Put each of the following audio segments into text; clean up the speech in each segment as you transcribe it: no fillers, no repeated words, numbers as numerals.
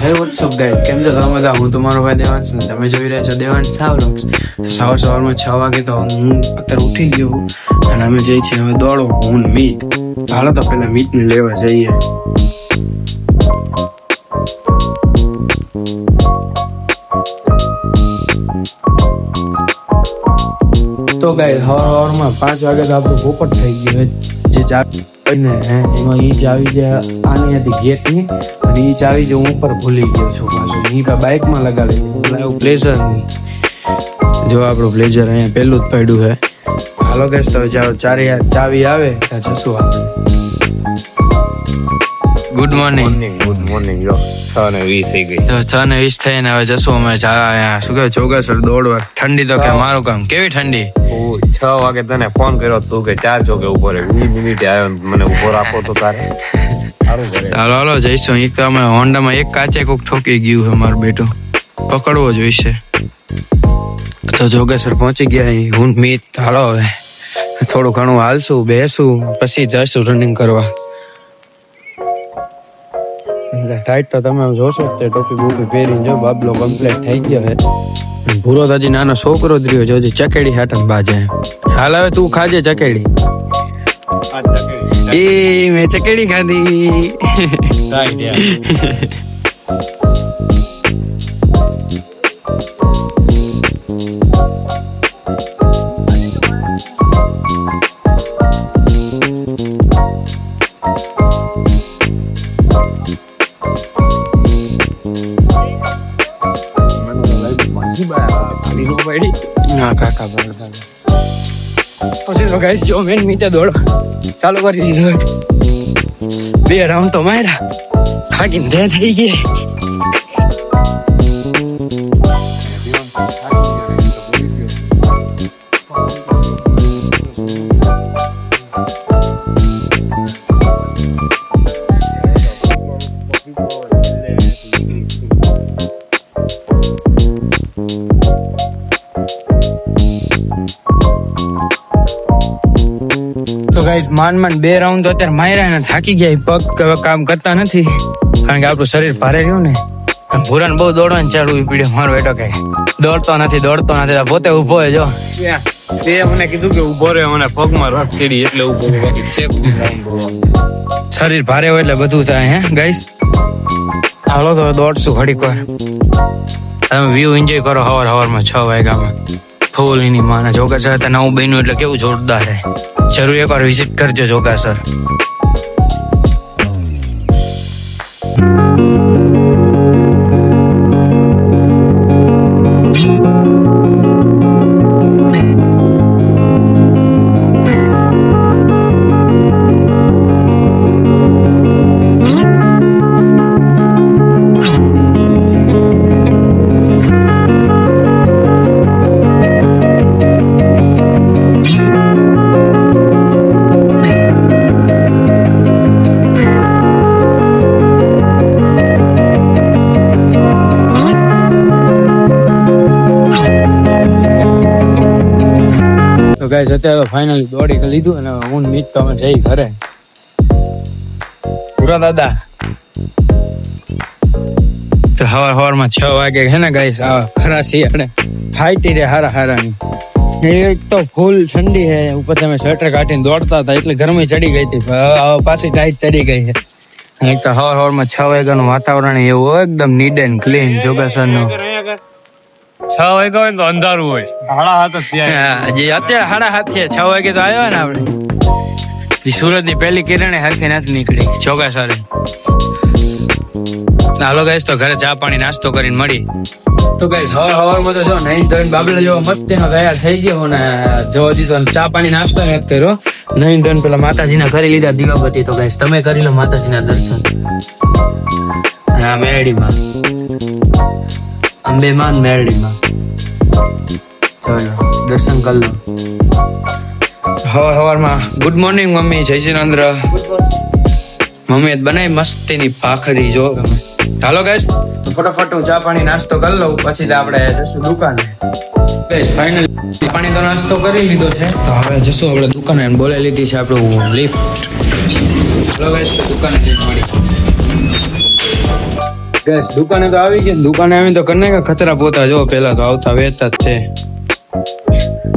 હે WhatsApp guys, કેમ છો તમે બધા? હું તમારો ભાઈ દેવાંશ ને તમે જોઈ રહ્યા છો દેવાંશ વ્લોગ્સ. તો સવારમાં 6 વાગે તો હું અત્યારે ઉઠી ગયો અને અમે જઈએ છીએ હવે દોડો હું ને મીત. હાલો તો પેલા મીતને લેવા જઈએ. તો ગાઈસ સવારમાં 5 વાગે તો આપણું પોપટ થઈ ગયું જે ચાવી ને એમાં ઈ ચાવી જે આની હતી ગેટની અને ઈ ચાવી જે હું ઉપર ભૂલી ગયો છું પાછું ઈ બાઇકમાં લગાડી એવું બ્લેઝર ની જો આપણું બ્લેઝર અહીંયા પહેલું જ પડ્યું છે. હાલો ગેસ તો જાઓ ચાવી આવે ત્યાં જશું આપણે. Good morning. Good morning. 6:20 થઈ ગઈ. તો 6:20 થઈને હવે જશું અમે શું કહેવાય ચોગાસર દોડવા. ઠંડી તો કે મારું કામ કેવી ઠંડી. 6 વાગે તને ફોન કર્યો તું કે 4 ચોકે ઉભો રહે 20 મિનિટે આવ્યો મને ઉભો રાખો તો તારે સારું કરે. હાલો જઈશું. એક તો અમે હોન્ડામાં એક કાચે કોક ઠોકી ગયું છે મારું બેટું પકડવો જોઈશે. તો જોગેસર પહોંચી ગયા હું મીત. હાલો હવે થોડું ઘણું હાલશું બેસું પછી જઈશું રનિંગ કરવા. ટાઈટ તો તમે જોશો તે ટોપી બોપી પહેરીને જો બાબલો કમ્પ્લીટ થઈ ગયો છે. ભૂરો તો હજી નાનો છોકરો જ રહ્યો છે ચકેડી હાટન બાજે. હાલ હવે તું ખાજે ચકેડી. એ મેં ચકેડી ખાધી. ના કાકા બરાબર. પછી તો ગાઈસ જો મેન મીતે દોડો ચાલુ કરી દીધું. 2 રાઉન્ડ તો માર્યા થાકીને દે થઈ ગઈ. તો ગાઈસ માંડ 2 રાઉન્ડ તો અત્યારે માર્યા ને થાકી ગયા. પગ કામ કરતા નથી કારણ કે આપણું શરીર ભારે રહ્યું ને. ભૂરાને બહુ દોડવાનું ચાલુ પીડ્યો મારો બેટો કઈ દોડતો નથી પોતે ઉભો હોય જો. તે મને કીધું કે ઉભો રહે મને પગમાં રખ ચડી એટલે ઉભો બાકી શરીર ભારે હોય એટલે બધું થાય હે ગાઈસ. હાલો તો દોડશું ઘડીક વાર. તમે વ્યૂ એન્જોય કરો સવારમાં 6 વાગ્યામાં ફૂલ એની માના. જોગાસર નવું બન્યું એટલે કેવું જોરદાર છે. જરૂર એકવાર વિઝિટ કરજો જોગાસર. તો ગાઈસ અત્યારે ફાઇનલી દોડી લીધું અને હું મીત તો અમે જઈ ઘરે. પૂરા દાદા તો સવારમાં 6 વાગે છે ને ગાઈસ ખરા શિયાળે ફાઈટી રે હારાની. એક તો ફૂલ ઠંડી છે ઉપર તમે સ્વેટર કાઢીને દોડતા હતા એટલે ગરમી ચડી ગઈ હતી. પાછી ટાઈટ ચડી ગઈ છે. એક તો સવારમાં 6 વાગ્યાનું વાતાવરણ એવું એકદમ નીટ એન્ડ ક્લીન જોગાસરનું. 6 વાગ્યા હોય તો અંધારું હોય 7:30 જે અત્યારે 7:30 6 વાગે તો આવ્યા ને આપણે. સુરત ની પહેલી કિરણે હરખી નથી નીકળી ચોગાસરે. હાલો ગાઈસ તો ઘરે ચા પાણી નાસ્તો કરીને મળી. તો ગાઈસ સવારમાં તો જો નહીં ધોઈને બાબલા જેવો મસ્ત તૈયાર થઈ ગયો ને જો હજી તો ચા પાણી નાસ્તો નથી કર્યો. નહીં ધોઈને પેલા માતાજીના કરી લીધા દીવાબત્તી. તો ગાઈસ તમે કરી લો માતાજીના દર્શન મેરડીમાં અંબેમાન મેરડીમાં દર્શન કરી લો. સવારમાં ગુડ મોર્નિંગ મમ્મી. જય શ્રી ચંદ્ર. મમ્મી બનાવી મસ્તીની ભાખરી જો. હાલો ગાઈસ ફટાફટ હું ચા પાણી નાસ્તો કરી લઉં પછી આપણે જશું દુકાને. ફાઇનલ પાણી તો નાસ્તો કરી લીધો છે તો હવે જશું આપણે દુકાને. બોલાવી લીધી છે આપણું લિફ્ટ. હાલો ગાઈસ દુકાને જઈને મળી. ગેસ દુકાને તો આવી ગઈ. દુકાને આવીને તો કરી નાખ્યા કચરા પોતા. જો પેલા તો આવતા વેતા જ છે.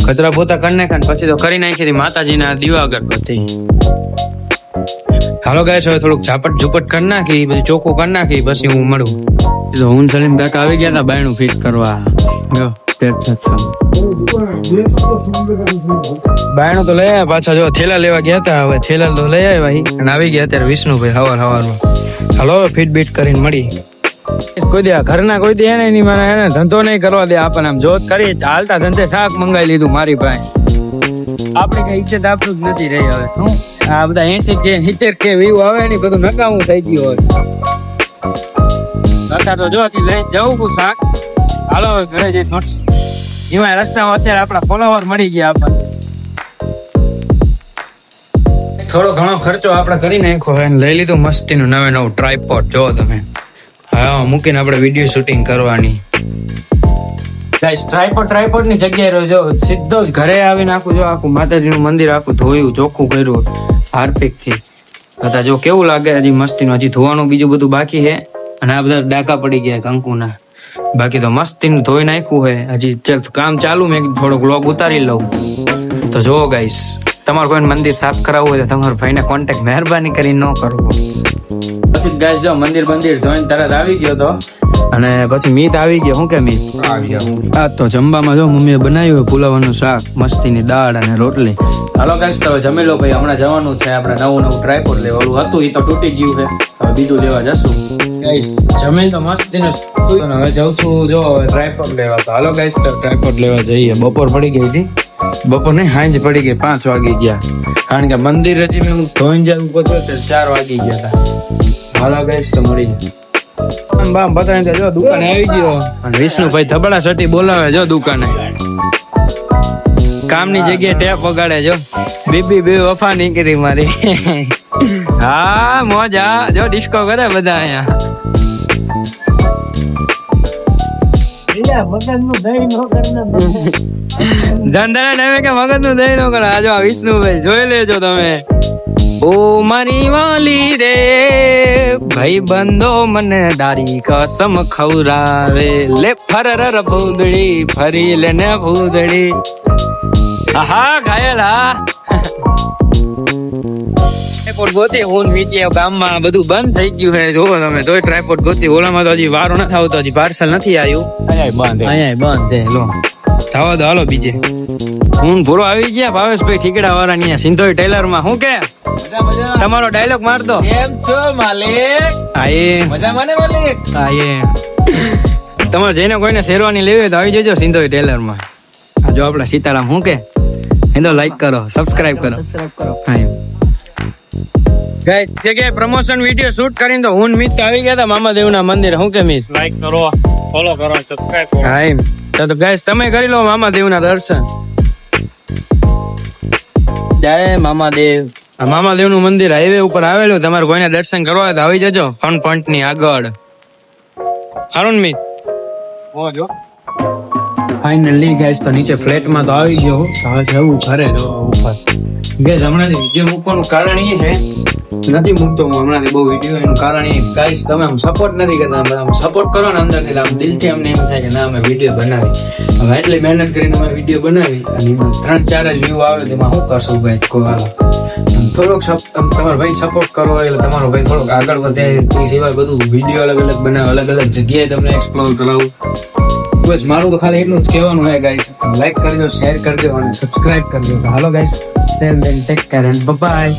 કચરા પોતા કરી નાખ્યા પછી તો કરી નાખી હતી માતાજીના દીવા અગરબત્તી. હાલો ગાઈસ હવે થોડુંક ઝાપટ ઝુપટ કરી નાખી, પછી ચોખ્ખું કરી નાખી, પછી હું મળું. તો હું સલીમ કાકા આવી ગયા હતા બાયણું ફિટ કરવા. જો બાયણું તો લઈ આવ્યા પાછા. જો થેલા લેવા ગયા હતા, હવે થેલા તો લઈ આવ્યા અને આવી ગયા અત્યારે વિષ્ણુભાઈ હવારમાં. હાલો ફિટ બીટ કરીને મળી. કોઈ દે ઘરના કોઈ દે એને મને ધંધો નહીં કરવા દે આપણને. આમ જોત કરી ચાલતા ધંધે શાક મંગાવી લીધું મારી પાસે. આપડે કઈ ઈચ્છા આપણું જ નથી રહી. હવે શું આ બધા 80 કે 70 કે વ્યૂ આવે ને બધું નકામું થઈ ગયું હોય. અત્યારે તો જો લઈ જવું શાક. હાલો હવે ઘરે જઈ નોટ એમાં રસ્તામાં અત્યારે આપણા ફોલોવર મળી ગયા આપણને. થોડો ઘણો ખર્ચો આપણે કરી નાખ્યો હોય. લઈ લીધું મસ્તીનું નવે નવું ટ્રાયપોડ. જો તમે હા મૂકીને આપણે વિડીયો શૂટિંગ કરવાની. ટ્રાયપોડ ની જગ્યાએ રહ્યો. સીધો જ ઘરે આવીને આખું જો આખું માતાજીનું મંદિર આખું ધોયું ચોખ્ખું કર્યું હાર્પિક થી. બધા જો કેવું લાગે. હજી મસ્તીનું હજી ધોવાનું બીજું બધું બાકી છે. અને આ બધા ડાકા પડી ગયા કંકુના. બાકી તો મસ્તીનું ધોઈ નાખ્યું હોય. હજી કામ ચાલુ. મેં થોડોક વ્લોગ ઉતારી લઉં. તો જો ગાઈસ તમારે કોઈ મંદિર સાફ કરાવવું હોય તો તમારા ભાઈને કોન્ટેક્ટ મહેરબાની કરીને ન કરવો. પછી ગાઈસ જો મંદિર ધોઈને તરત આવી ગયો તો. અને પછી મીત આવી ગયો. શું કે મીત આવી ગયા. આ તો જમવામાં જો મમ્મીએ બનાવ્યું પુલાવાનું શાક, મસ્તીની દાળ અને રોટલી. હાલો ગાઈસ તો જમી લો ભાઈ. હમણાં જવાનું છે આપણે નવું ટ્રાયપોડ લેવા. ઓલું હતું એ તો તૂટી ગયું છે. હવે બીજું લેવા જશું. ગાઈસ જમી તો મસ્તીનું હવે જાઉં છું જો ટ્રાયપોડ લેવા. તો હાલો ગાઈસ તો ટ્રાયપોડ લેવા જઈએ. બપોર પડી ગઈ હતી. બપોર નહીં સાંજ પડી ગઈ. 5 વાગી ગયા. કારણ કે મંદિર હજી મેં ધોઈને જવું પહોંચ્યો તો 4 વાગી ગયા હતા. હાલો ગાઈસ તો મળીએ. બામ બતાવી જો દુકાને આવી ગયો. અને વિષ્ણુભાઈ ધબડા સટી બોલાવે જો દુકાને. કામની જગ્યાએ ટેપ વગાડે જો. બીબી બે વફા નહીં કરી મારી. હા મોજા જો ડિસ્કો કરે બધા અહીંયા. ધંધા ટાઈમે કે મગજ નું દહીં નો કરે. આજો વિષ્ણુભાઈ જોઈ લેજો તમે. ઓ મારી વાલી રે ભાઈ બંધો મને દારી કસમ ખવરાવે. લે ફરર ભૂદડી ફરી લેને ભૂદડી. હા ઘાયલ હા. ટ્રાયપોડ ગોતી હું વીટીએ ગામમાં બધું બંધ થઈ ગયું છે. જોવો તમે તોય ટ્રાયપોડ ગોતી. ઓલામાં તો હજી વારો નથી આવતો. હજી પાર્સલ નથી આવ્યું. અહીંયા બંધ લો થવા દો. હાલો બીજે હું ભૂરો આવી ગયા. ભાવેશભાઈ ઠીકડા વાળા ની સિંધોઈ ટેલર માં. શું કે તમારો ડાયલોગ મારતો. કેમ છો માલિક? આયે મજામાં ને માલિક? આયે તમારે જઈને કોઈને શેરવાની લેવી તો આવી જજો સિંધોઈ ટેલર માં. આ જો આપડા સીતારામ. શું કે એનો લાઈક કરો, સબસ્ક્રાઇબ કરો. હા ગાઈસ જગ્યાએ પ્રમોશન વિડિયો શૂટ કરીને તો હું મિત આવી ગયા હતા મામાદેવના મંદિર. શું કે મિત લાઈક કરો, ફોલો કરો, સબસ્ક્રાઇબ કરો. હા એમ તો ગાઈસ તમે કરી લો મામાદેવના દર્શન. જય મામાદેવ. આ મામાદેવનું મંદિર હાઈવે ઉપર આવેલું. તમારે કોઈને દર્શન કરવા હોય તો આવી જજો. ફન પોઈન્ટ ની આગળ. હારું મિત જો ફાઇનલી ગાઈસ તો નીચે ફ્લેટમાં તો આવી ગયો. હવે જવું ઘરે જો ઉપર. ગાઈસ હમણાંથી વિડીયો મૂકવાનું કારણ એ છે નથી મૂકતો હું હમણાંથી બહુ વિડીયો. એનું કારણ એ ગાઈસ તમે આમ સપોર્ટ નથી કરતા. આમ સપોર્ટ કરો ને અંદરથી આમ દિલથી અમને એમ થાય કે ના અમે વિડીયો બનાવી. હવે એટલી મહેનત કરીને અમે વિડીયો બનાવી અને એમાં 3-4 જ વ્યૂ આવે તેમાં શું કરશું ગાઈસ? કોઈ હાલો થોડોક તમારો ભાઈ સપોર્ટ કરો એટલે તમારો ભાઈ થોડોક આગળ વધે. એ સિવાય બધું વિડીયો અલગ અલગ બનાવે, અલગ અલગ જગ્યાએ તમને એક્સપ્લોર કરાવું. બસ મારું તો ખાલી એટલું જ કહેવાનું છે ગાઈસ. લાઈક કરજો, શેર કરજો અને સબસ્ક્રાઇબ કરજો. Hello guys, till then take care and by.